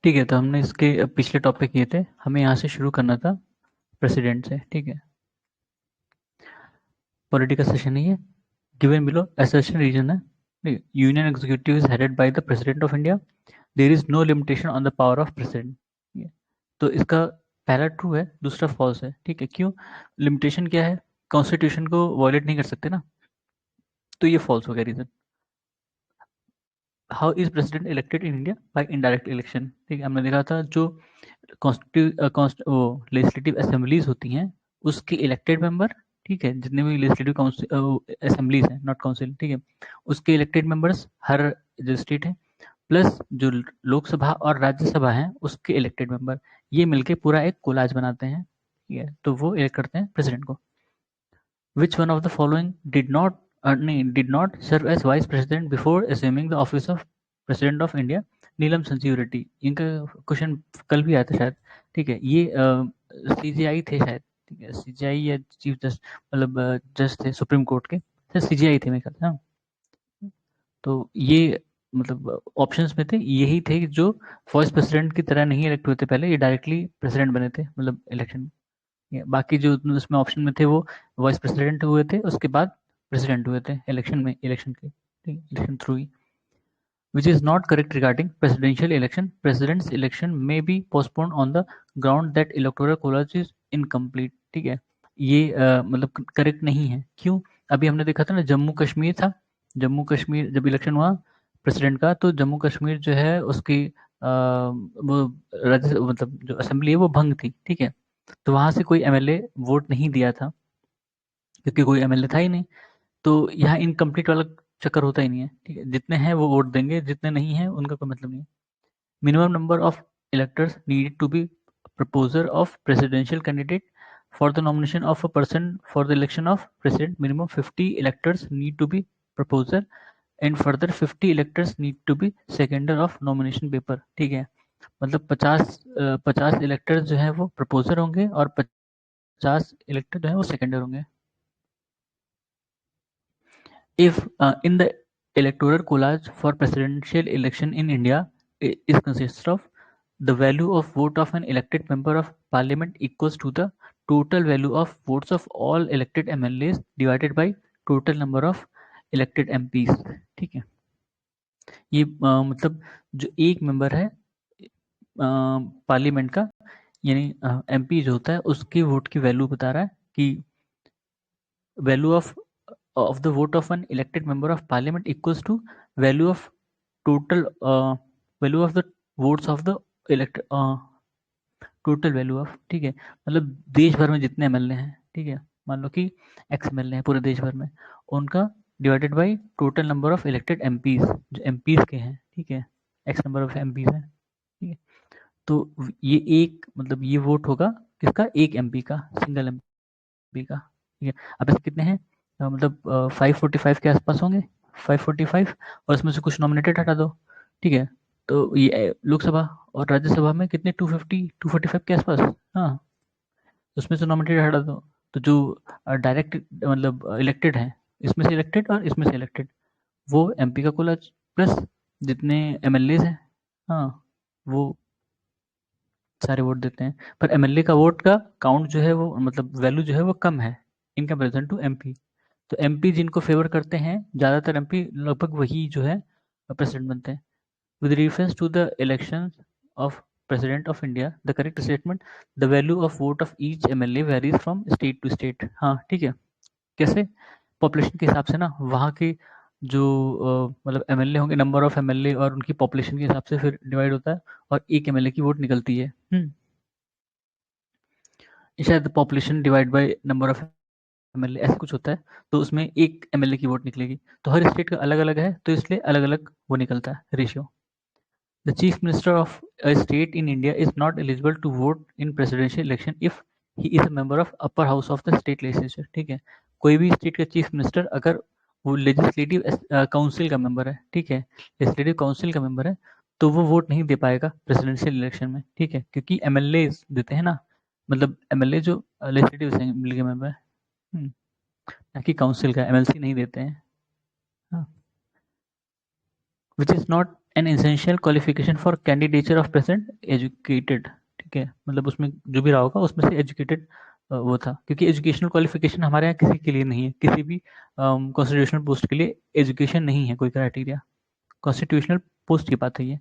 ठीक है, तो हमने इसके पिछले टॉपिक किए थे, हमें यहाँ से शुरू करना था प्रेसिडेंट से। ठीक है, पॉलिटिकल सेशन है ये। गिवन बिलो असर्शन रीजन है। Union executive is headed by the president of India. There is no limitation on the power of president. तो इसका पहला ट्रू है, दूसरा फॉल्स है। ठीक है, क्यों? लिमिटेशन क्या है? कॉन्स्टिट्यूशन को वॉयलेट नहीं कर सकते ना, तो ये फॉल्स हो गया reason. How is president elected in India? By indirect election. ठीक है, हमने देखा था जो लेजिस्लेटिव असेंबलीज होती हैं उसके इलेक्टेड मेंबर, ठीक है, जितने भी लेजिस्लेटिव असेंबलीज हैं, नॉट काउंसिल, ठीक है, उसके इलेक्टेड मेंबर्स हर जो स्टेट है, प्लस जो लोकसभा और राज्यसभा है उसके इलेक्टेड मेंबर, ये मिलके पूरा एक कोलाज बनाते हैं। ठीक है, तो वो इलेक्ट करते हैं प्रेसिडेंट को। Which one of the following did not serve as vice president before assuming the office of president of India? Neelam Sanjiva Reddy. इनका क्वेश्चन कल भी आया था शायद। ठीक है, ये सीजीआई थे शायद। ठीक है, सीजीआई या चीफ जस्ट, मतलब जज थे सुप्रीम कोर्ट के, शायद सीजीआई थे मेरे ख्याल से। हाँ, तो ये मतलब ऑप्शंस में थे, यही थे जो वाइस प्रेसिडेंट की तरह नहीं इलेक्ट हुए थे पहले, ये डायरेक्टली प्रेसिडेंट बने थे, मतलब इलेक्शन में। बाकी जो उसमें ऑप्शन में थे वो वाइस प्रेसिडेंट हुए थे, उसके बाद प्रेसिडेंट हुए थे इलेक्शन में, इलेक्शन के, election through he. which is not correct regarding presidential election. President's election may be postponed on the ground that electoral college is incomplete. ठीक है, ये मतलब करेक्ट नहीं है। क्यों? अभी हमने देखा था ना, जम्मू कश्मीर था, जम्मू कश्मीर जब इलेक्शन हुआ प्रेसिडेंट का, तो जम्मू कश्मीर जो है उसकी वो राज्य मतलब जो असेंबली है वो भंग थी। ठीक है, तो वहां से कोई एमएलए वोट नहीं दिया था, क्योंकि कोई एमएलए था ही नहीं। तो यहाँ इनकम्प्लीट वाला चक्कर होता ही नहीं है। ठीक है, जितने हैं वो वोट देंगे, जितने नहीं हैं उनका कोई मतलब नहीं है। Minimum number of electors needed to be proposer of presidential candidate for the nomination of a person for the election of president. Minimum 50 electors need to be proposer and further 50 electors need to be seconder of nomination paper. ठीक है, मतलब 50 electors जो है वो proposer होंगे और 50 इलेक्टर जो है वो सेकेंडर होंगे। If in the electoral college for presidential election in India is consists of the value of vote of an elected member of parliament equals to the total value of votes of all elected MLAs divided by total number of elected MPs। ठीक है, ये मतलब जो एक member है parliament का, यानी MP जो होता है उसके वोट की वैल्यू बता रहा है कि value of the vote of an elected member of parliament equals to value of total value of the votes of the elect total value of. ठीक है, मतलब देश भर में जितने एमएलए हैं, ठीक है, मान लो कि एक्स एमएलए हैं पूरे देश भर में, उनका divided by total number of elected MPs, जो एमपीज के हैं। ठीक है, एक्स नंबर ऑफ एमपीज हैं। ठीक है, तो ये एक मतलब ये वोट होगा किसका? एक एमपी का, सिंगल एमपी का। ठीक है, अब ऐसे कितने हैं? मतलब 545 के आसपास होंगे, 545, और इसमें से कुछ नॉमिनेटेड हटा दो। ठीक है, तो ये लोकसभा और राज्यसभा में कितने 250 245 के आसपास। हाँ, उसमें से नॉमिनेटेड हटा दो, तो जो डायरेक्ट मतलब इलेक्टेड हैं, इसमें से इलेक्टेड और इसमें से इलेक्टेड, वो एमपी का कुल प्लस जितने एमएलए हैं, हाँ, वो सारे वोट देते हैं। पर एमएलए का वोट का काउंट जो है वो मतलब वैल्यू जो है वो कम है इन कंपेरिजन टू एमपी। तो एमपी जिनको फेवर करते हैं, ज़्यादातर एमपी लगभग वही जो है प्रेसिडेंट बनते हैं। With reference to the election of president of India, the correct statement, the value of vote of each MLA varies from state to state. हाँ, ठीक है, कैसे? पॉपुलेशन के हिसाब से ना, वहाँ के जो मतलब एमएलए होंगे, नंबर ऑफ एमएलए और उनकी पॉपुलेशन के हिसाब से फिर डिवाइड होता है, और एक एमएलए की वोट निकलती है। शायद population divide by number of MLA ऐसा कुछ होता है, तो उसमें एक एमएलए की वोट निकलेगी। तो हर स्टेट का अलग अलग है, तो इसलिए अलग अलग वो निकलता है ratio. The chief minister of a state in India is not eligible to vote in presidential election if he is a member of upper house of the state legislature. ठीक है, कोई भी स्टेट का चीफ मिनिस्टर अगर वो legislative council का member है, ठीक है, लेजिस्लेटिव काउंसिल का मेंबर है, तो वो वोट नहीं दे पाएगा प्रेसिडेंशियल इलेक्शन में। ठीक है, क्योंकि एमएलए देते हैं ना, मतलब एमएलए जो लेजिस्लेटिव असेंबली के मेंबर है, ना कि काउंसिल का, एमएलसी नहीं देते हैं। हाँ, which is not an essential qualification for candidature of president educated, ठीक है, मतलब उसमें जो भी रहा होगा उसमें से एजुकेटेड वो था, क्योंकि एजुकेशनल क्वालिफिकेशन हमारे यहाँ किसी के लिए नहीं है, किसी भी कॉन्स्टिट्यूशनल पोस्ट के लिए एजुकेशन नहीं है कोई क्राइटेरिया, कॉन्स्टिट्यूशनल पोस्ट की बात है ये।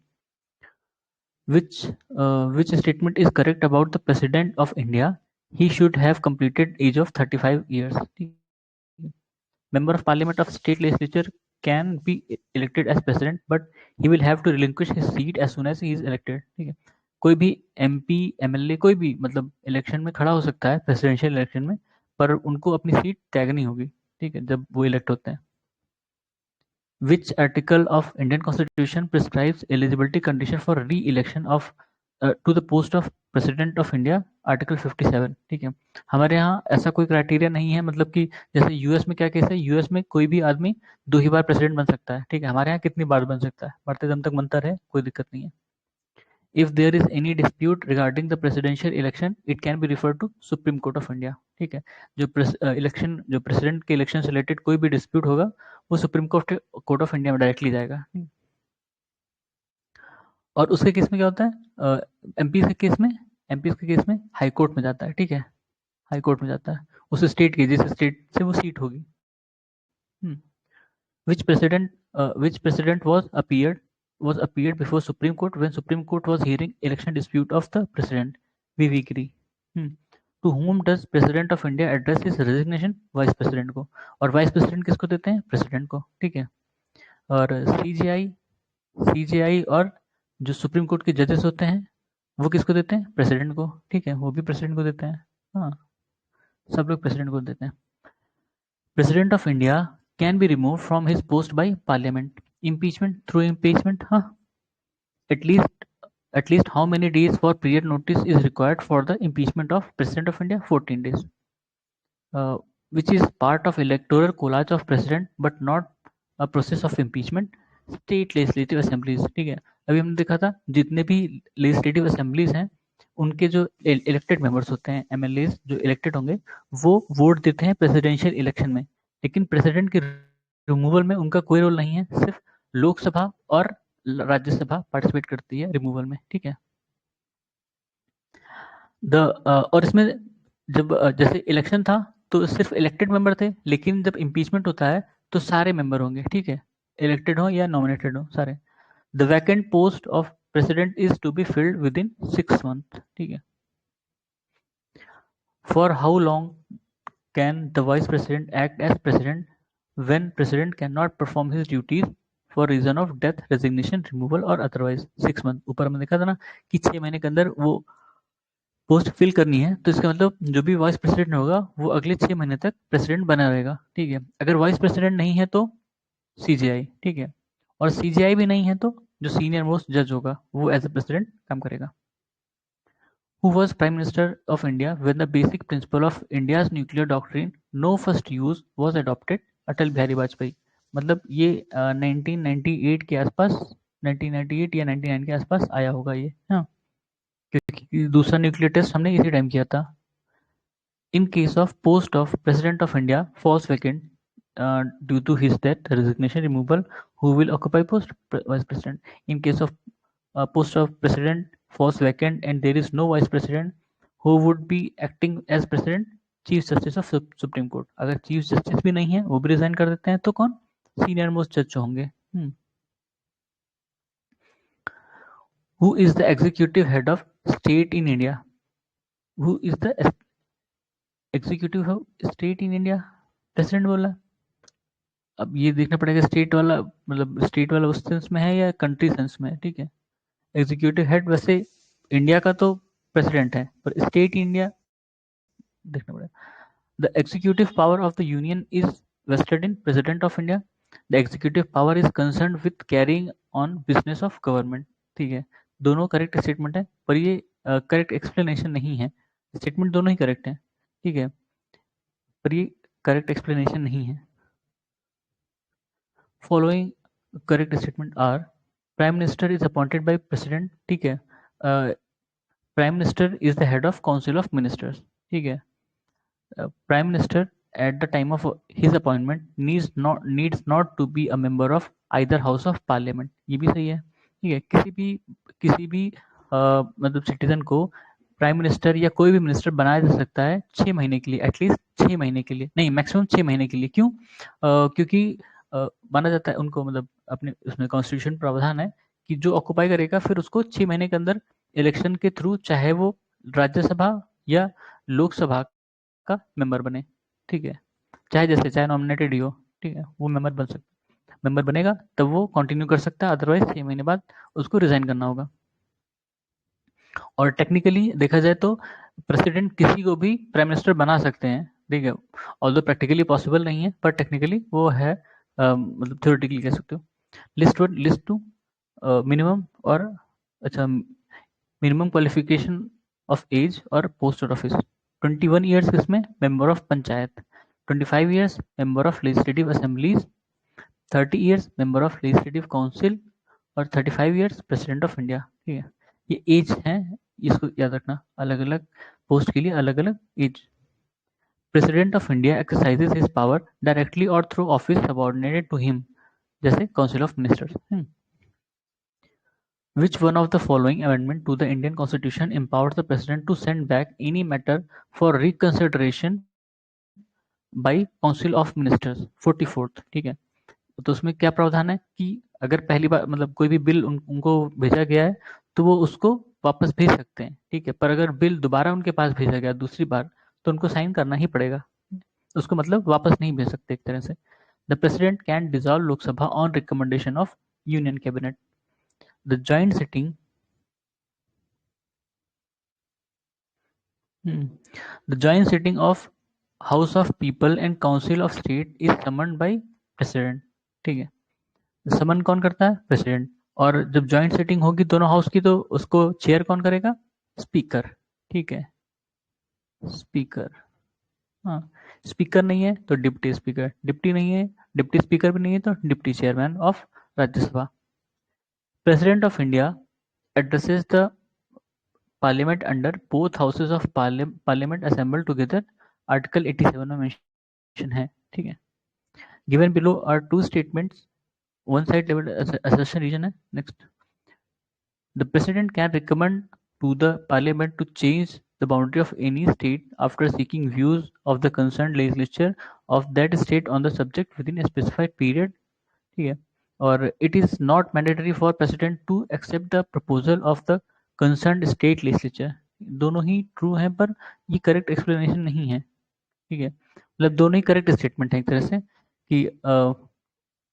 Which statement is correct about the President of India? He should have completed age of 35 years. Member of Parliament of State Legislature can be elected as President, but he will have to relinquish his seat as soon as he is elected. ठीक है, कोई भी MP, MLA कोई भी मतलब election में खड़ा हो सकता है प्रेसिडेंशियल इलेक्शन में, पर उनको अपनी सीट त्यागनी होगी, ठीक है, जब वो इलेक्ट होते हैं। Which article of Indian Constitution prescribes eligibility condition for re-election of to the post of President of India? Article 57, ठीक है, हमारे यहाँ ऐसा कोई क्राइटेरिया नहीं है, मतलब कि जैसे यूएस में क्या केस है, यूएस में कोई भी आदमी 2 ही बार प्रेसिडेंट बन सकता है, ठीक है, हमारे यहाँ कितनी बार बन सकता है, मरते दम तक बनता रहे, कोई दिक्कत नहीं है। If there is any dispute regarding the presidential election, it can be referred to Supreme Court of India, ठीक है, जो इलेक्शन जो प्रेसिडेंट के इलेक्शन से रिलेटेड कोई भी डिस्प्यूट होगा वो सुप्रीम कोर्ट ऑफ इंडिया में डायरेक्टली जाएगा। और उसके केस में क्या होता है, एमपी के केस में, हाई कोर्ट में जाता है, ठीक है, हाई कोर्ट में जाता है उस स्टेट के, जिस स्टेट से वो सीट होगी। Which president was appeared before Supreme Court when Supreme Court was hearing election dispute of the president? VV Giri. To whom does President of India address his resignation? Vice President को, और Vice President किसको देते हैं? President को, ठीक है। और CJI और जो सुप्रीम कोर्ट के जजेस होते हैं वो किसको देते हैं? प्रेसिडेंट को, ठीक है, वो भी प्रेसिडेंट को देते हैं, हाँ, सब लोग प्रेसिडेंट को देते हैं। President of India can be removed from his post by Parliament. Impeachment through impeachment, huh? At least how many days for period notice is required for the impeachment of President of India? 14 days. Which is part of electoral collage of president but not a process of impeachment? State legislative assemblies, ठीक है, अभी हमने देखा था जितने भी legislative assemblies हैं उनके जो इलेक्टेड मेंबर्स होते हैं, MLAs जो इलेक्टेड होंगे, वो वोट देते हैं प्रेसिडेंशियल इलेक्शन में, लेकिन प्रेसिडेंट के रिमूवल में उनका कोई रोल नहीं है, सिर्फ लोकसभा और राज्यसभा पार्टिसिपेट करती है रिमूवल में, ठीक है। और इसमें जब जैसे इलेक्शन था तो सिर्फ इलेक्टेड मेंबर थे, लेकिन जब इम्पीचमेंट होता है तो सारे मेंबर होंगे, ठीक है, इलेक्टेड हो या नॉमिनेटेड हो सारे। The vacant post of president is to be filled with in 6 months, ठीक है। For how long can the vice president act as president when president can not perform his duties for reason of death, resignation, removal और otherwise? 6 month, ऊपर हमने देखा था ना कि 6 महीने के अंदर वो पोस्ट फिल करनी है, तो इसका मतलब जो भी वाइस प्रेसिडेंट होगा वो अगले 6 महीने तक प्रेसिडेंट बना रहेगा, ठीक है। अगर वाइस प्रेसिडेंट नहीं है तो CJI, ठीक है, और CJI भी नहीं है तो जो सीनियर मोस्ट जज होगा वो एज ए प्रेसिडेंट काम करेगा। Who was Prime Minister of India when the basic principle of India's nuclear doctrine, no first use, was adopted? Atal Bihari Vajpayee. मतलब ये 1998 के आसपास, 1998 या 99 के आसपास आया होगा ये, हाँ, क्योंकि दूसरा न्यूक्लियर टेस्ट हमने इसी टाइम किया था। In case of post of President of India falls vacant due to his death, resignation, removal, who will occupy post? Vice President. In case of post of President falls vacant and there is no Vice President, who would be acting as President? Chief Justice of Supreme Court. अगर Chief Justice भी नहीं है वो भी resign कर देते हैं तो कौन? Senior most judge होंगे। Who is the executive head of state in India? Who is the executive of state in India? President बोला। अब ये देखना पड़ेगा स्टेट वाला, मतलब स्टेट वाला उस सेंस में है या कंट्री सेंस में है, ठीक है। एग्जीक्यूटिव हेड वैसे इंडिया का तो प्रेसिडेंट है, पर स्टेट इंडिया देखना पड़ेगा। The executive power of the union is vested in president of India. The executive power is concern with carrying on business of government, ठीक है, दोनों करेक्ट स्टेटमेंट है, पर ये करेक्ट एक्सप्लेनेशन नहीं है। स्टेटमेंट दोनों ही करेक्ट है, ठीक है, पर ये करेक्ट एक्सप्लेनेशन नहीं है। Following correct statement are: Prime Minister is appointed by President, ठीक है, Prime Minister is the head of Council of Ministers, ठीक है, Prime Minister at the time of his appointment needs not to be a member of either House of Parliament, ये भी सही है। ठीक है, किसी भी मतलब सिटीजन को प्राइम मिनिस्टर या कोई भी मिनिस्टर बनाया जा सकता है 6 महीने के लिए, एटलीस्ट 6 महीने के लिए, नहीं मैक्सिमम 6 महीने के लिए। क्यों? क्योंकि माना जाता है उनको, मतलब अपने उसमें कॉन्स्टिट्यूशन प्रावधान है कि जो ऑक्युपाई करेगा फिर उसको 6 महीने के अंदर इलेक्शन के थ्रू, चाहे वो राज्यसभा या लोकसभा का मेंबर बने, ठीक है, चाहे नॉमिनेटेड ही हो, ठीक है, वो मेंबर बनेगा तब वो कंटिन्यू कर सकता है, अदरवाइज 6 महीने बाद उसको रिजाइन करना होगा। और टेक्निकली देखा जाए तो प्रेसिडेंट किसी को भी प्राइम मिनिस्टर बना सकते हैं, ठीक है, ऑल्दो प्रैक्टिकली पॉसिबल नहीं है पर टेक्निकली वो है, मतलब थ्योरेटिकली कह सकते हो। लिस्ट टू मिनिमम और अच्छा मिनिमम क्वालिफिकेशन ऑफ एज और पोस्ट और ऑफिस। 21 ईयर्स इसमें member of panchayat, 25 years member of legislative assemblies, 30 years member of legislative council और 35 ईयर्स प्रेसिडेंट ऑफ इंडिया, ठीक है। ये एज है, इसको याद रखना, अलग अलग पोस्ट के लिए अलग अलग as. President of India exercises his power directly और through office subordinated to him, जैसे council of ministers. Which one of the following amendment to the Indian Constitution empowers the President to send back any matter for reconsideration by Council of Ministers? 44th, ठीक है। तो उसमें क्या प्रावधान है कि अगर पहली बार मतलब कोई भी बिल उनको भेजा गया है तो वो उसको वापस भेज सकते हैं, ठीक है, पर अगर बिल दोबारा उनके पास भेजा गया दूसरी बार तो उनको साइन करना ही पड़ेगा, उसको मतलब वापस नहीं भेज सकते एक तरह से। The president can dissolve Lok Sabha on recommendation of union cabinet. The joint sitting The joint sitting of House of People and Council of State is summoned by President, ठीक है। समन कौन करता है? प्रेसिडेंट। और जब जॉइंट सिटिंग होगी दोनों हाउस की तो उसको चेयर कौन करेगा? स्पीकर, ठीक है, स्पीकर। हाँ, स्पीकर नहीं है तो डिप्टी स्पीकर, डिप्टी नहीं है, डिप्टी स्पीकर भी नहीं है तो deputy chairman of Rajya Sabha. President of India addresses the parliament under both houses of parliament assemble together, article 87 में मेंशन है, ठीक है। Given below are two statements, one side level assertion region है। Next, the president can recommend to the parliament to change the boundary of any state after seeking views of the concerned legislature of that state on the subject within a specified period, ठीक है। और it is not mandatory for president to accept the proposal of the concerned state legislature। दोनों ही true हैं पर ये correct explanation नहीं है, ठीक है, मतलब दोनों ही करेक्ट स्टेटमेंट है एक तरह से कि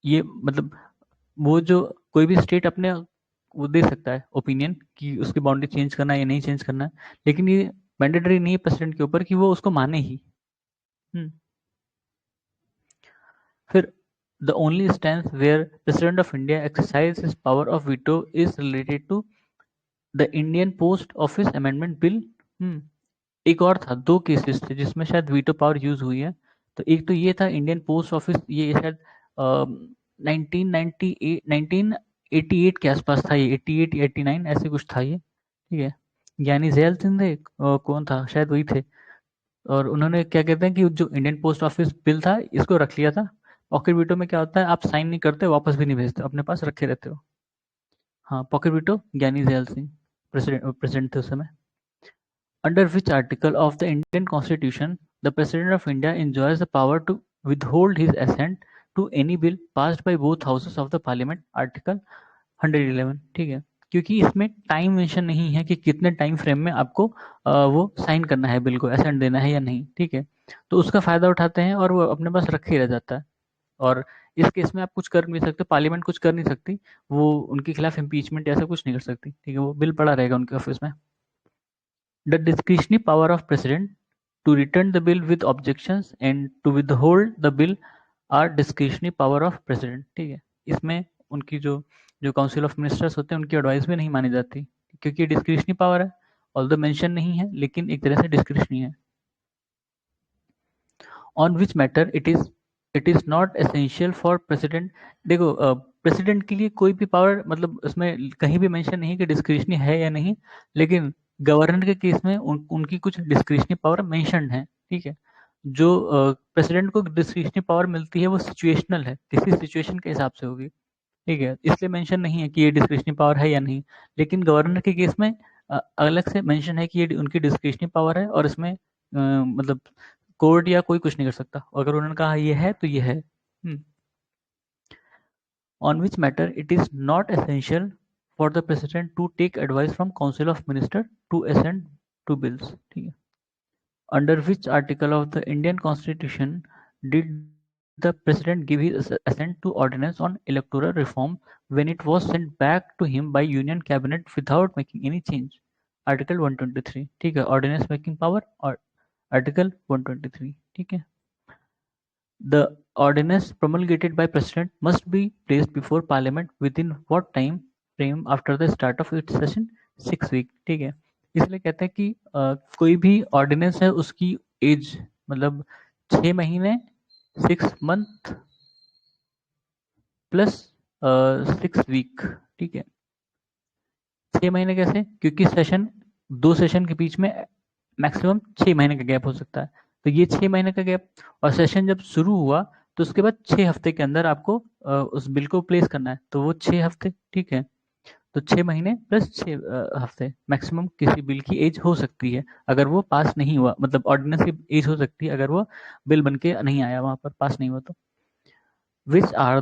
ये मतलब वो जो कोई भी स्टेट अपने वो दे सकता है ओपिनियन कि उसकी बाउंड्री चेंज करना है या नहीं चेंज करना है, लेकिन ये मैंडेटरी नहीं है प्रेसिडेंट के ऊपर कि वो उसको माने ही। फिर the only instance where President of India exercises his power of veto is related to the Indian Post Office Amendment Bill। एक और था, दो केसेस थे जिसमें शायद वीटो पावर यूज हुई है। तो एक तो ये था इंडियन पोस्ट ऑफिस, ये शायद 1998 1988 के आसपास था, ये 88 या 89 ऐसे कुछ था ये, ठीक है। ज्ञानी जैल सिंह थे, कौन था, शायद वही थे। और उन्होंने क्या कहते हैं कि जो इंडियन पोस्ट ऑफिस बिल था इसको रख लिया था। पॉकेट वीटो में क्या होता है, आप साइन नहीं करते, वापस भी नहीं भेजते, अपने पास रखे रहते हो। हाँ, पॉकेट वीटो ज्ञानी जैल सिंह प्रेसिडेंट थे उस समय। Under which article of the Indian Constitution the President of India enjoys the power to withhold his assent to any bill passed by both houses of the Parliament, Article 111, ठीक है। क्योंकि इसमें time mention नहीं है कि कितने time frame में आपको वो साइन करना है बिल को, असेंट देना है या नहीं, ठीक है। तो उसका फायदा उठाते हैं और वो अपने पास रखे रह जाता है। और इस केस में आप कुछ कर नहीं सकते, पार्लियामेंट कुछ कर नहीं सकती, वो उनके खिलाफ इम्पीचमेंट ऐसा कुछ नहीं कर सकती, ठीक है, वो बिल पड़ा रहेगा उनके ऑफिस में। The discretionary power of President to return the bill with objections and to withhold the bill are discretionary power of President, ठीक है। इसमें उनकी जो जो काउंसिल ऑफ मिनिस्टर्स होते हैं उनकी एडवाइस भी नहीं मानी जाती, क्योंकि डिस्क्रिशनरी पावर है, ऑल्दो मेंशन नहीं है लेकिन एक तरह से डिस्क्रिशनरी है। On which matter it is not essential for president. देखो प्रेसिडेंट के लिए कोई भी पावर मतलब उसमें कहीं भी मेंशन नहीं कि डिस्क्रिशनरी है या नहीं, लेकिन गवर्नर के केस में उनकी कुछ डिस्क्रिशनरी पावर मेंशन्ड है, ठीक है। जो प्रेसिडेंट को डिस्क्रिशनरी पावर मिलती है वो सिचुएशनल है, किसी सिचुएशन के हिसाब से होगी। ठीक है, इसलिए मेंशन नहीं है कि ये डिस्क्रिशनरी पावर है या नहीं। लेकिन गवर्नर के केस में अलग से मेंशन है कि ये उनकी डिस्क्रिशनरी पावर है, और इसमें मतलब कोर्ट या कोई कुछ नहीं कर सकता। अगर उन्होंने कहा ये है तो ये है। On which matter it is not essential for the president to take advice from council of minister to assent to bills। ठीक है, under which article of the Indian Constitution did the president give his assent to ordinance on electoral reform when it was sent back to him by union cabinet without making any change? Article 123। ठीक है, ordinance making power और article 123। ठीक है, the ordinance promulgated by president must be placed before parliament within what time frame after the start of its session? 6 week। ठीक है, इसलिए कहते हैं कि कोई भी ऑर्डिनेंस है उसकी एज मतलब 6 महीने 6 मंथ प्लस 6 वीक। ठीक है, 6 महीने कैसे? क्योंकि सेशन 2 सेशन के बीच में मैक्सिमम 6 महीने का गैप हो सकता है, तो ये 6 महीने का गैप। और सेशन जब शुरू हुआ तो उसके बाद 6 हफ्ते के अंदर आपको उस बिल को प्लेस करना है, तो वो 6 हफ्ते। ठीक है, तो 6 महीने प्लस 6 हफ्ते मैक्सिमम किसी बिल की एज हो सकती है अगर वो पास नहीं हुआ, मतलब ऑर्डिनेंस की एज हो सकती है अगर वो बिल बन के नहीं आया, वहां पर पास नहीं हुआ तो। विच आर,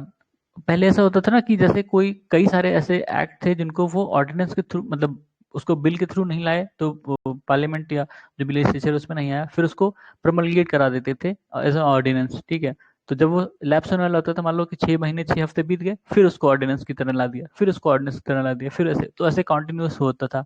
पहले ऐसा होता था ना कि जैसे कोई कई सारे ऐसे एक्ट थे जिनको वो ऑर्डिनेंस के थ्रू मतलब उसको बिल के थ्रू नहीं लाए, तो पार्लियामेंट या जो लेजिस्लेचर उसमें नहीं आया, फिर उसको प्रमलगेट करा देते थे एज अ ऑर्डिनेंस। ठीक है, तो जब वो लैप्स होने वाला होता था, मान लो कि 6 महीने 6 हफ्ते बीत गए, फिर उसको ऑर्डिनेंस की तरह ला दिया, फिर उसको ऑर्डिनेंस की तरह ला दिया, फिर ऐसे, तो ऐसे कंटिन्यूस होता था।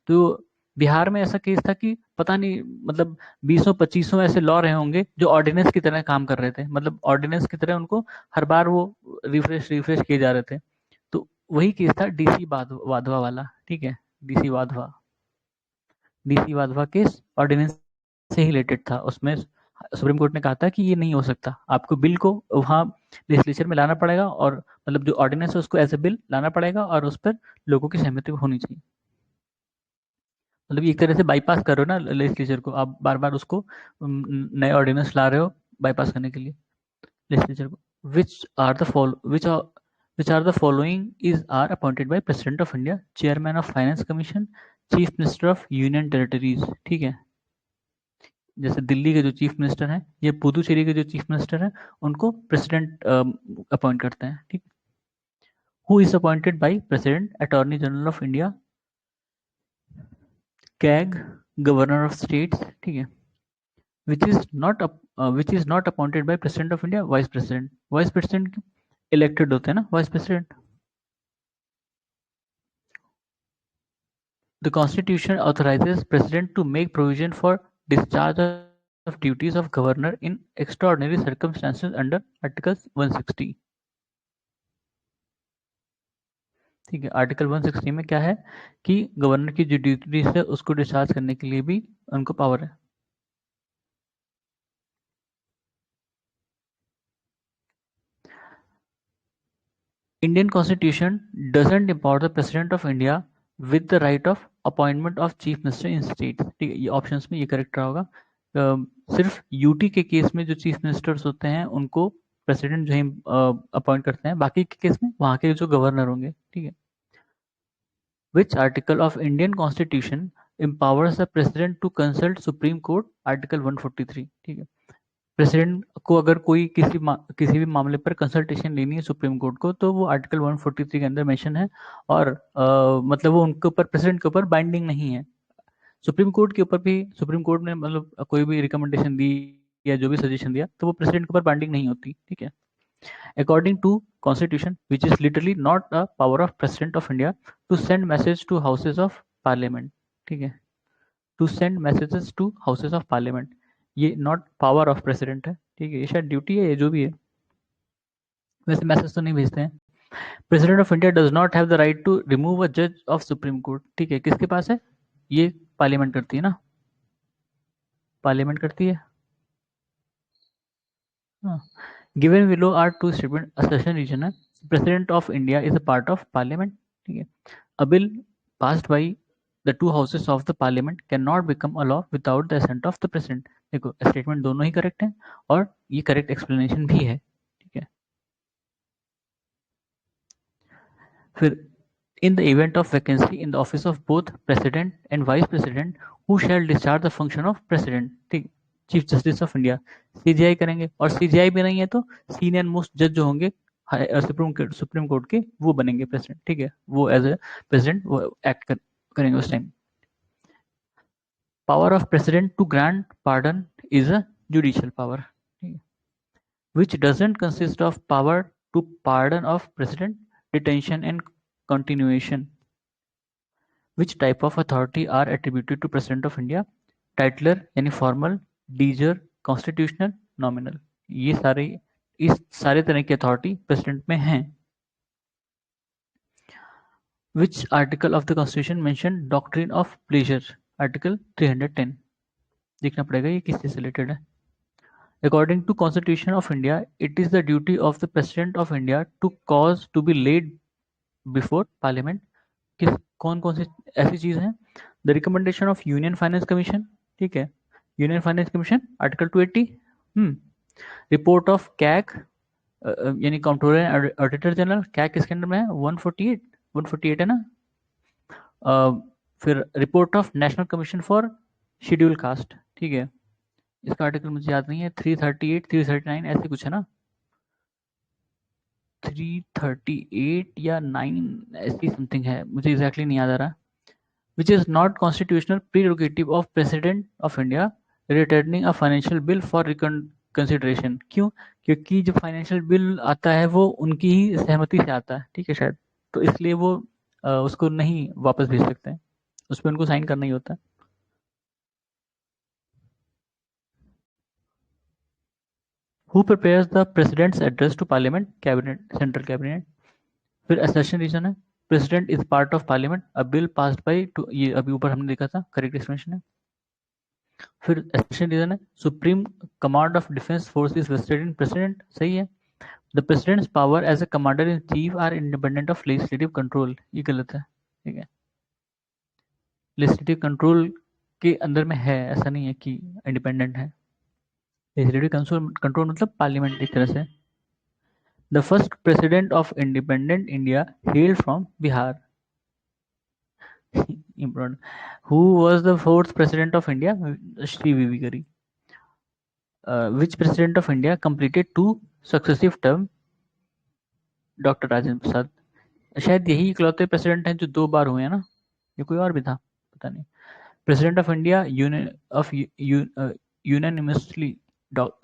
तो बिहार में ऐसा केस था कि पता नहीं मतलब 20-25 ऐसे लॉ रहे होंगे जो ऑर्डिनेंस की तरह काम कर रहे थे, मतलब ऑर्डिनेंस की तरह उनको हर बार वो रिफ्रेश रिफ्रेश किए जा रहे थे। तो वही केस था डीसी वाधवा वाला। ठीक है, DC Wadhwa, DC Wadhwa case ordinance से ही रिलेटेड था। उसमें सुप्रीम कोर्ट ने कहा था कि ये नहीं हो सकता, आपको बिल को वहाँ लेजिस्लेचर में लाना पड़ेगा, और मतलब जो ऑर्डिनेंस है उसको एज ए बिल लाना पड़ेगा, और उस पर लोगों की सहमति होनी चाहिए। मतलब एक तरह से बाईपास कर रहे हो ना लेजिस्लेचर को, आप बार बार उसको नए ऑर्डिनेंस ला रहे हो बाईपास करने के लिए लेजिस्लेचर को। Which are the following is are appointed by president of India, chairman of finance commission, chief minister of union territories. ठीक है, जैसे दिल्ली के जो चीफ मिनिस्टर हैं, ये पुदुचेरी के जो चीफ मिनिस्टर हैं, उनको प्रेसिडेंट अपॉइंट करते हैं। ठीक, who is appointed by president, attorney general of India, CAG, governor of states. ठीक है, which is not appointed by president of India, vice president। vice president elected होते हैं ना vice president। The constitution authorizes president to make provision for discharge of duties of governor in extraordinary circumstances under article 160। ठीक है, article 160 में क्या है कि governor की जो ड्यूटीज है उसको डिस्चार्ज करने के लिए भी उनको पावर है। Indian Constitution doesn't empower the President of India with the right of appointment of Chief Minister in states। ठीक है, ये ऑप्शंस में ये करेक्ट रहा होगा। सिर्फ यूटी के केस में जो चीफ मिनिस्टर्स होते हैं उनको प्रेसिडेंट जो है अपॉइंट करते हैं, बाकी के केस में वहाँ के जो गवर्नर होंगे। ठीक है, which article of Indian constitution empowers the president to consult supreme court, article 143। ठीक है, प्रेसिडेंट को अगर कोई किसी भी मामले पर कंसल्टेशन लेनी है सुप्रीम कोर्ट को, तो वो आर्टिकल 143 के अंदर मेंशन है, और मतलब वो उनके ऊपर प्रेसिडेंट के ऊपर बाइंडिंग नहीं है। सुप्रीम कोर्ट के ऊपर भी सुप्रीम कोर्ट ने मतलब कोई भी रिकमेंडेशन दी या जो भी सजेशन दिया, तो वो प्रेसिडेंट के ऊपर बाइंडिंग नहीं होती। ठीक है, according to constitution which is literally not a power of president of India to send message to houses of parliament. ठीक है, to send messages to houses of parliament, ये नॉट पावर ऑफ प्रेसिडेंट है। ठीक है, ये शायद duty है, ये जो भी है, वैसे मैसेज तो नहीं भेजते हैं। President of India does not have the right to remove a जज ऑफ सुप्रीम कोर्ट। ठीक है, किसके पास है? ये पार्लियामेंट करती है ना, पार्लियामेंट करती है। Given below are two statement, assertion reason है, president of India is a part of parliament. ठीक है, a bill passed by the two houses of the parliament can not become a law without the assent of the president. देखो statement दोनों ही correct है, और ये correct explanation भी है। ठीक है, फिर in the event of vacancy in the office of both president and vice president who shall discharge the function of president, ठीक, chief justice of India CGI करेंगे, और सीजीआई भी नहीं है तो सीनियर मोस्ट जज जो होंगे सुप्रीम कोर्ट के, वो बनेंगे प्रेसिडेंट, ठीक है, वो एज ए प्रेसिडेंट वो एक्ट करेंगे उस time. Power of president to grant pardon is a judicial power, which doesn't consist of power to pardon of president, detention and continuation. Which type of authority are attributed to President of India? Titular यानी formal, de jure, constitutional, nominal. ये सारे इस सारे तरह की authority president में हैं। Which article of the constitution mention doctrine of pleasure? Article 310. देखना पड़ेगा ये किस चीज से रिलेटेड है। According to Constitution of India, it is the duty of the President of India to cause to be laid before Parliament. किस कौन कौन सी ऐसी चीज है? The recommendation of union finance commission, ठीक है, union finance commission article 280, report of CAG यानी controller and auditor general, CAG किसके अंडर में है? 148 है ना। फिर report of national commission for schedule caste, ठीक है, इसका आर्टिकल मुझे याद नहीं है, 338 339 ऐसे कुछ है ना, 338 या 9 ऐसी समथिंग है, मुझे एग्जैक्टली नहीं याद आ रहा। Which is not constitutional prerogative of President of India returning a financial bill for consideration. क्यों? क्योंकि जो फाइनेंशियल बिल आता है वो उनकी ही सहमति से आता है, ठीक है शायद, तो इसलिए वो उसको नहीं वापस भेज सकते हैं, उस पर उनको साइन करना ही होता है। Who prepares the President's address to Parliament? Cabinet, Central Cabinet. फिर assertion reason है, President is part of Parliament, a bill passed by, ये अभी ऊपर हमने देखा था, करेक्ट एक्सप्लेनेशन है। फिर assertion reason है, Supreme Command of Defense Force is vested in President, सही है। The President's power as a Commander in Chief are independent of legislative control, ये गलत है, ठीक है, legislative control के अंदर में है, ऐसा नहीं है कि इंडिपेंडेंट है। legislative control मतलब पार्लियामेंट एक तरह से। The first president of independent India hailed from Bihar. Important. Who was the fourth president of India? Shri V.V. Giri. Which president of India completed 2 successive term? Doctor Rajendra Prasad. शायद यही इकलौते president हैं जो 2 बार हुए हैं ना, ये कोई और भी था पता नहीं। President of India unanimously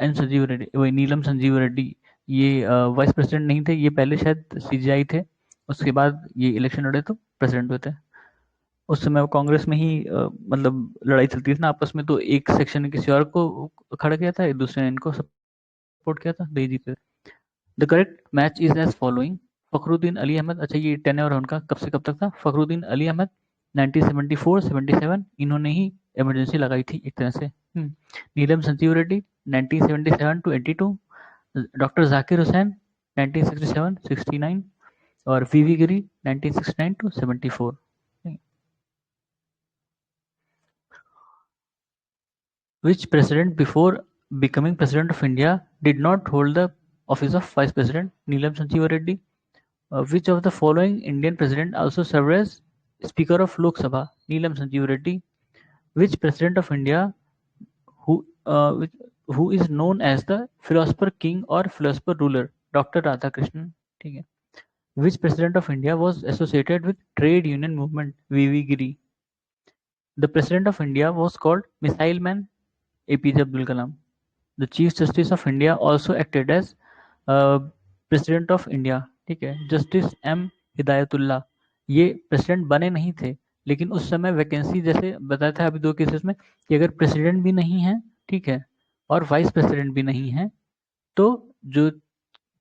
N Sanjiva Reddy, वही नीलम संजीव रेड्डी, ये वाइस प्रेसिडेंट नहीं थे, ये पहले शायद सीजीआई थे, उसके बाद ये इलेक्शन लड़े तो प्रेसिडेंट हुए थे। उस समय वो कांग्रेस में ही मतलब लड़ाई चलती थी ना आपस में, तो एक सेक्शन ने किसी और को खड़ा किया था, एक दूसरे ने इनको सपोर्ट किया था, दे जीते। The correct match is as following. Fakhruddin Ali Ahmed, अच्छा ये टेन्योर उनका कब से कब तक था? फखरुद्दीन अली अहमद 1974-77 इन्होंने ही इमरजेंसी लगाई थी एक तरह से। नीलम संजीव रेड्डी 1977-82, डॉक्टर जाकिर हुसैन 1967-69 और वीवी गिरी 1969-74। Which president before becoming president of India did not hold the office of vice president? Neelam Sanjeeva Reddy. Which of the following Indian president also served as Speaker of Lok Sabha? Neelam Sanjeeva Reddy. Which president of India who is known as the philosopher king or philosopher ruler? Dr. Radhakrishnan. ठीक है. Which president of India was associated with trade union movement? V.V. Giri. The president of India was called Missile Man. APJ Abdul Kalam. The Chief Justice of India also acted as President of India, ठीक है, justice M. Hidayatullah, ये president बने नहीं थे, लेकिन उस समय vacancy जैसे बताया था अभी 2 केसेस में कि अगर प्रेसिडेंट भी नहीं है, ठीक है, और वाइस प्रेसिडेंट भी नहीं है, तो जो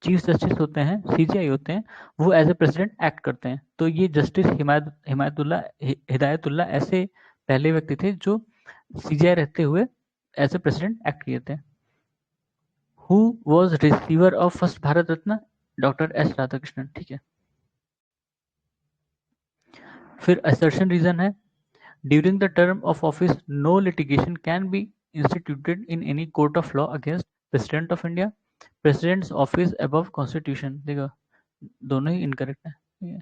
चीफ जस्टिस होते हैं, सीजीआई होते हैं, वो एज ए प्रेसिडेंट एक्ट करते हैं। तो ये जस्टिस हिदायतुल्ला ऐसे पहले व्यक्ति थे जो सीजीआई रहते हुए एज ए प्रेसिडेंट एक्ट किए थे। Who was receiver of first Bharat Ratna? Doctor S Radhakrishnan, ठीक है। फिर assertion reason है, during the term of office no litigation can be instituted in any court of law against president of India. President's office above constitution, देखो दोनों ही incorrect है, ठीक है।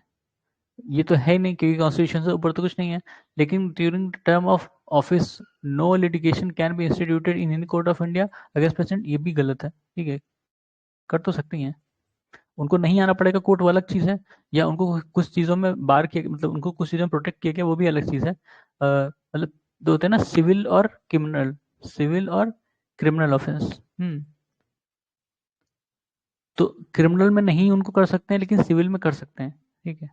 ये तो है नहीं क्योंकि कॉन्स्टिट्यूशन से ऊपर तो कुछ नहीं है। लेकिन during term of office no litigation can be instituted in any court of India against president, ये भी गलत है। ठीक है, कर तो सकती हैं, उनको नहीं आना पड़ेगा कोर्ट, वो अलग चीज़ है। या उनको कुछ चीज़ों में बार किया, मतलब उनको कुछ चीज़ों में प्रोटेक्ट किया गया, वो भी अलग चीज़ है। मतलब दो होते हैं ना, सिविल और क्रिमिनल, सिविल और क्रिमिनल ऑफेंस। तो क्रिमिनल में नहीं उनको कर सकते हैं, लेकिन सिविल में कर सकते हैं। ठीक है।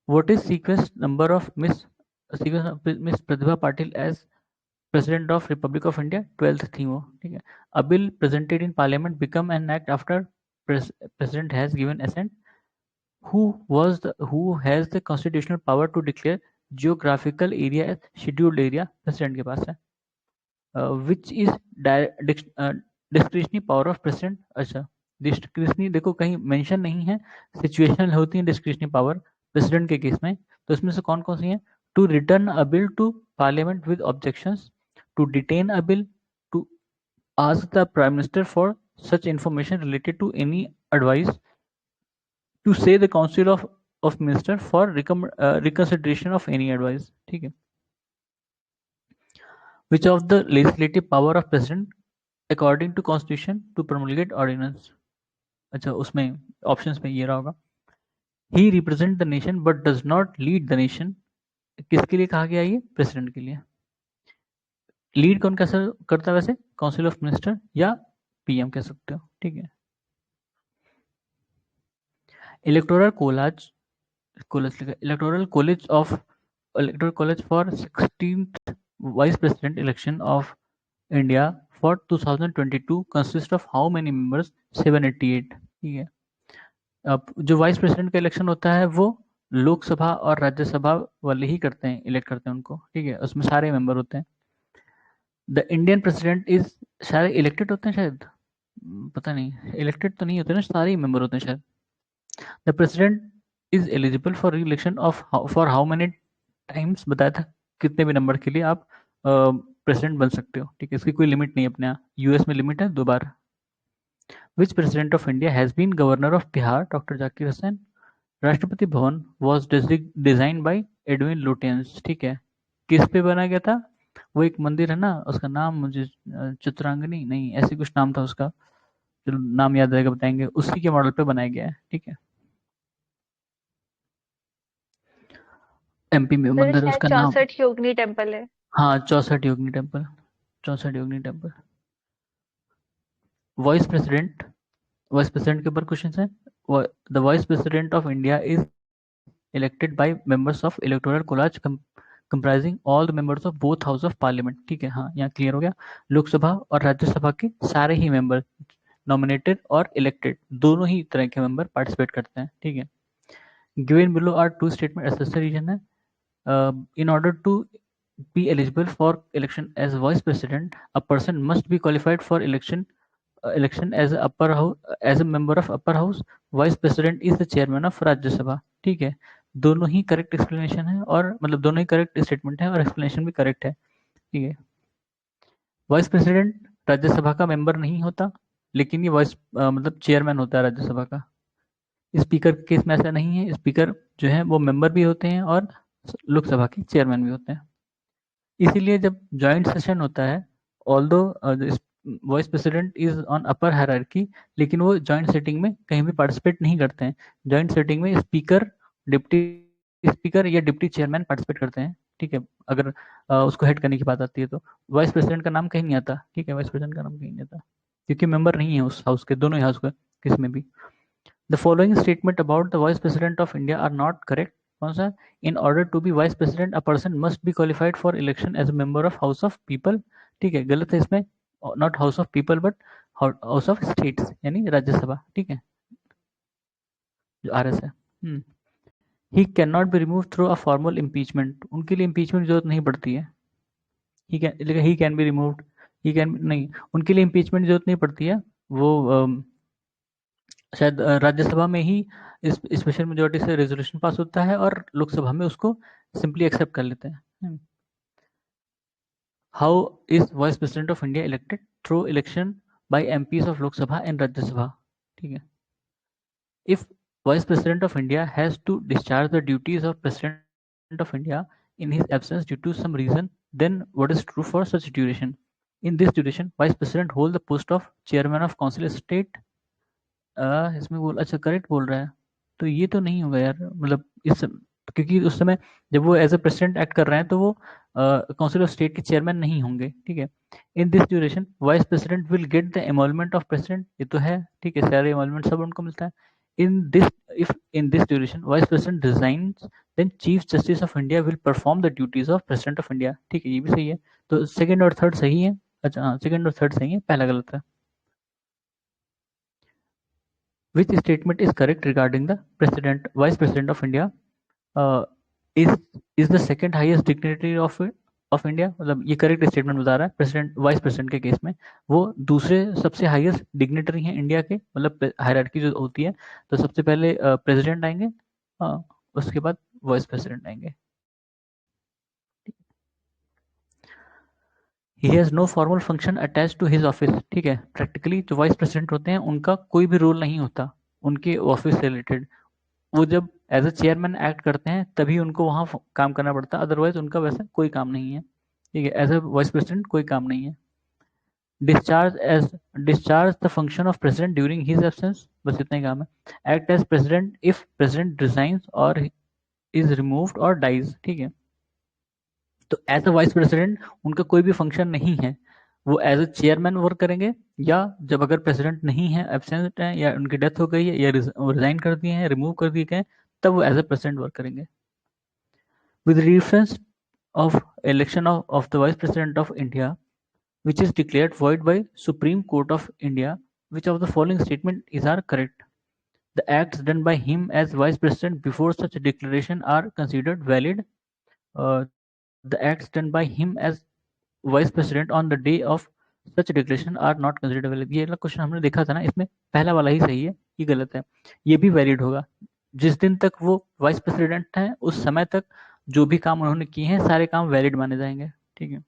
What is sequence number of Miss Pratibha Patil as president of republic of India, 12th थी वो। ठीक है। A bill presented in parliament become an act after president has given assent, who has the constitutional power to declare geographical area as scheduled area, president के पास है। Which is discretionary power of president. अच्छा, discretionary देखो कहीं mention नहीं है, situational होती है डिस्क्रिशनरी पावर प्रेसिडेंट के केस में। तो इसमें से कौन कौन सी है? To return a bill to parliament with objections, to detain a bill, to ask the prime minister for such information related to any advice, to say the council of minister for reconsideration of any advice। ठीक है। which of the legislative power of president according to constitution to promulgate ordinance। अच्छा, उसमें options में ये रहा होगा, he represent the nation but does not lead the nation, किसके लिए कहा गया ये? प्रेसिडेंट के लिए। लीड कौन कैसे करता है वैसे? काउंसिल ऑफ मिनिस्टर या पीएम कह सकते हो। ठीक है। इलेक्टोरल कोलाज कॉलेज लिखा, electoral college for 16th vice president election of India for 2022 consist of how many members? 788। ठीक है। अब जो वाइस प्रेसिडेंट का इलेक्शन होता है वो लोकसभा और राज्यसभा वाले ही करते हैं, इलेक्ट करते हैं उनको। ठीक है, उसमें सारे मेंबर होते हैं। द इंडियन प्रेसिडेंट इज, सारे इलेक्टेड होते हैं शायद, पता नहीं, इलेक्टेड तो नहीं होते ना, सारे ही मेंबर होते हैं शायद। The president is eligible for री election of for how many times, बताया था कितने भी नंबर के लिए आप प्रेसिडेंट बन सकते हो। ठीक है, इसकी कोई लिमिट नहीं है, अपने यहाँ यूएस में लिमिट है 2 बार। Which president of India has been governor of Bihar? Doctor Zakir Hussain. Rashtrapati Bhavan was design by Edwin Lutyens. ठीक है, किस पे बनाया गया था? वो एक मंदिर है ना, उसका नाम मुझे चित्रांगनी नहीं, ऐसे कुछ नाम था उसका, चलो नाम याद रहेगा बताएंगे, उसी के मॉडल पे बनाया गया है। ठीक है। एमपी में सर मंदिर है शायद उसका नाम। 64 योगिनी टेम्पल है। हाँ, 64 Yogini temple, 64 Yogini temple. Vice president, vice president के ऊपर क्वेश्चन है। The vice president of India is elected by members of electoral college comprising all the members of both house of parliament. ठीक है, हाँ यहाँ क्लियर हो गया। लोकसभा और राज्यसभा के सारे ही मेंबर, नॉमिनेटेड और इलेक्टेड, दोनों ही तरह के मेंबर पार्टिसिपेट करते हैं। ठीक है। Given below are two statement assertion reason है। In order to be eligible for election as vice president, a person must be qualified for election as a upper house, as a member of upper house. Vice president is the chairman of राज्य सभा। ठीक है, दोनों ही correct explanation है, और मतलब दोनों ही करेक्ट स्टेटमेंट है और एक्सप्लेनेशन भी करेक्ट है। ठीक है। वाइस प्रेसिडेंट राज्यसभा का मेंबर नहीं होता, लेकिन ये वाइस मतलब चेयरमैन होता है राज्यसभा का। स्पीकर के केस में ऐसा नहीं है, स्पीकर जो है वो मेंबर भी होते हैं और लोकसभा के चेयरमैन भी होते हैं। इसीलिए जब जॉइंट सेशन होता है, although vice president is on upper hierarchy, लेकिन वो जॉइंट सेटिंग में कहीं भी पार्टिसिपेट नहीं करते हैं। जॉइंट सेटिंग में स्पीकर, डिप्टी स्पीकर या डिप्टी चेयरमैन पार्टिसिपेट करते हैं। ठीक है, अगर उसको हेड करने की बात आती है तो वाइस प्रेसिडेंट का नाम कहीं नहीं आता। ठीक है, वाइस प्रेसिडेंट का नाम कहीं नहीं आता क्योंकि मेंबर नहीं है उस हाउस के, दोनों ही हाउस का, किसी में भी। The following statement about the vice president of India are not correct. कौन सा? In order to be vice president a person must be qualified for election as a member of house of people. ठीक है, गलत है इसमें, not house of people but house of states, यानी राज्यसभा। ठीक है, जो आरएस है। He can not be remove through a formal impeachment, उनके लिए इम्पीचमेंट की जरूरत नहीं पड़ती है। He can be removed, he can नहीं, उनके लिए इम्पीचमेंट की जरूरत नहीं पड़ती है। वो शायद राज्यसभा में ही स्पेशल मेजोरिटी से रेजोल्यूशन पास होता है और लोकसभा में उसको सिंपली एक्सेप्ट कर लेते हैं। How is vice president of India elected? Through election by MPs of Lok Sabha and Rajya Sabha. ठीक है। If Vice President of India has to discharge the duties of President of India in his absence due to some reason, then what is true for such duration? In this duration, Vice President hold the post of Chairman of Council State. इसमें बोल अच्छा correct बोल रहा है, तो ये तो नहीं होगा यार, मतलब इस क्योंकि उस समय जब वो एज अ प्रेसिडेंट एक्ट कर रहे हैं तो वो काउंसिल ऑफ स्टेट के चेयरमैन नहीं होंगे, ठीक है। In this duration vice president will get the emolument of president, ये तो है, ठीक है, सैलरी एमोलमेंट सब उनको मिलता है। In this if in this duration vice president resigns then chief justice of India will perform the duties of president of India, ठीक है, ये भी सही है। तो सेकंड और थर्ड सही है। अच्छा हाँ, सेकंड और थर्ड सही है, पहला गलत है। Which statement is correct regarding the president, vice president of India? Uh, is is the second highest dignitary of India? मतलब ये करेक्ट स्टेटमेंट बता रहा है, प्रेसिडेंट वाइस प्रेसिडेंट के केस में वो दूसरे सबसे हाईएस्ट डिग्निटरी हैं इंडिया के, मतलब हायरार्की जो होती है, तो सबसे पहले प्रेसिडेंट आएंगे, उसके बाद वाइस प्रेसिडेंट आएंगे। He has no formal function attach to his office, ठीक है, प्रैक्टिकली जो वाइस प्रेसिडेंट होते हैं उनका कोई भी रोल नहीं होता उनके ऑफिस से रिलेटेड। वो जब एज अ चेयरमैन एक्ट करते हैं तभी उनको वहाँ काम करना पड़ता है, अदरवाइज उनका वैसा कोई काम नहीं है, ठीक है, एज अ वाइस प्रेसिडेंट कोई काम नहीं है। Discharge as discharge the function of president during his absence, बस इतना ही काम है। Act as president if president resigns और इज रिमूव्ड और डाइज, ठीक है। तो एज अ वाइस प्रेसिडेंट उनका कोई भी फंक्शन नहीं है, वो एज अ चेयरमैन वर्क करेंगे, या जब अगर प्रेसिडेंट नहीं है, एब्सेंट है, या उनकी डेथ हो गई है, या रिजाइन कर दिए हैं, रिमूव कर दिए गए, तब वो एज अ प्रेसिडेंट वर्क करेंगे। With reference of election of the Vice President of India, which is declared void by Supreme Court of India, which of the following statement is are correct? The acts done by him as Vice President before such a declaration are considered valid. The acts done by him as Vice President on the day of such a declaration are not considered valid. ये वाला question हमने देखा था ना, इसमें पहला वाला ही सही है, ये गलत है, ये भी वैलिड होगा। जिस दिन तक वो वाइस प्रेसिडेंट हैं उस समय तक जो भी काम उन्होंने किए हैं सारे काम वैलिड माने जाएंगे, ठीक है।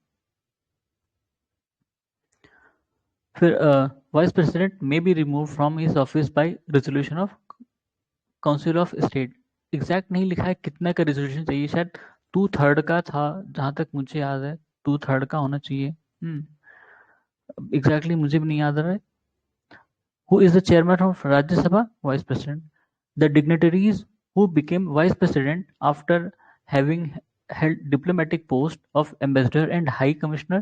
फिर vice president may be remove from his office by resolution of council of state. Exact नहीं लिखा है कितने का रेजोल्यूशन चाहिए, शायद 2/3 का था जहां तक मुझे याद है, 2/3 का होना चाहिए। एग्जैक्टली मुझे भी नहीं याद आ रहा है। Who is the chairman of Rajya Sabha? Vice President. The dignitaries who became Vice President after having held diplomatic post of Ambassador and High Commissioner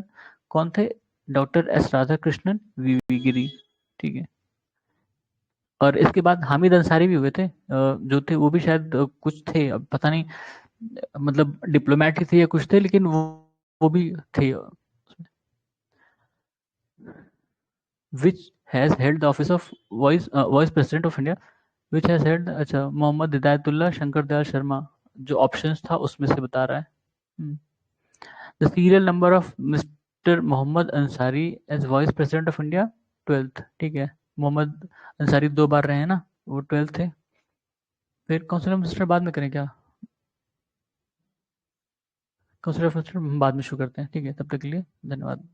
कौन थे? डॉक्टर एस राधाकृष्णन वीवी गिरी, ठीक है। और इसके बाद हामिद अंसारी भी हुए थे, जो थे वो भी शायद कुछ थे, अब पता नहीं, मतलब डिप्लोमेट ही थे या कुछ थे, लेकिन वो भी थे। Which has held the office of Vice President of India, which has held, अच्छा, मोहम्मद हिदायतुल्लाह शंकर दयाल शर्मा, जो ऑप्शंस था उसमें से बता रहा है। The serial number of Mister Mohammad Ansari as vice president of India 12th, ठीक है। मोहम्मद अंसारी 2 बार रहे हैं ना, वो 12th थे। फिर काउंसिल ऑफ मिनिस्टर बाद में करें क्या? काउंसिल ऑफ मिनिस्टर बाद में शुरू करते हैं, ठीक है, तब तक के लिए धन्यवाद।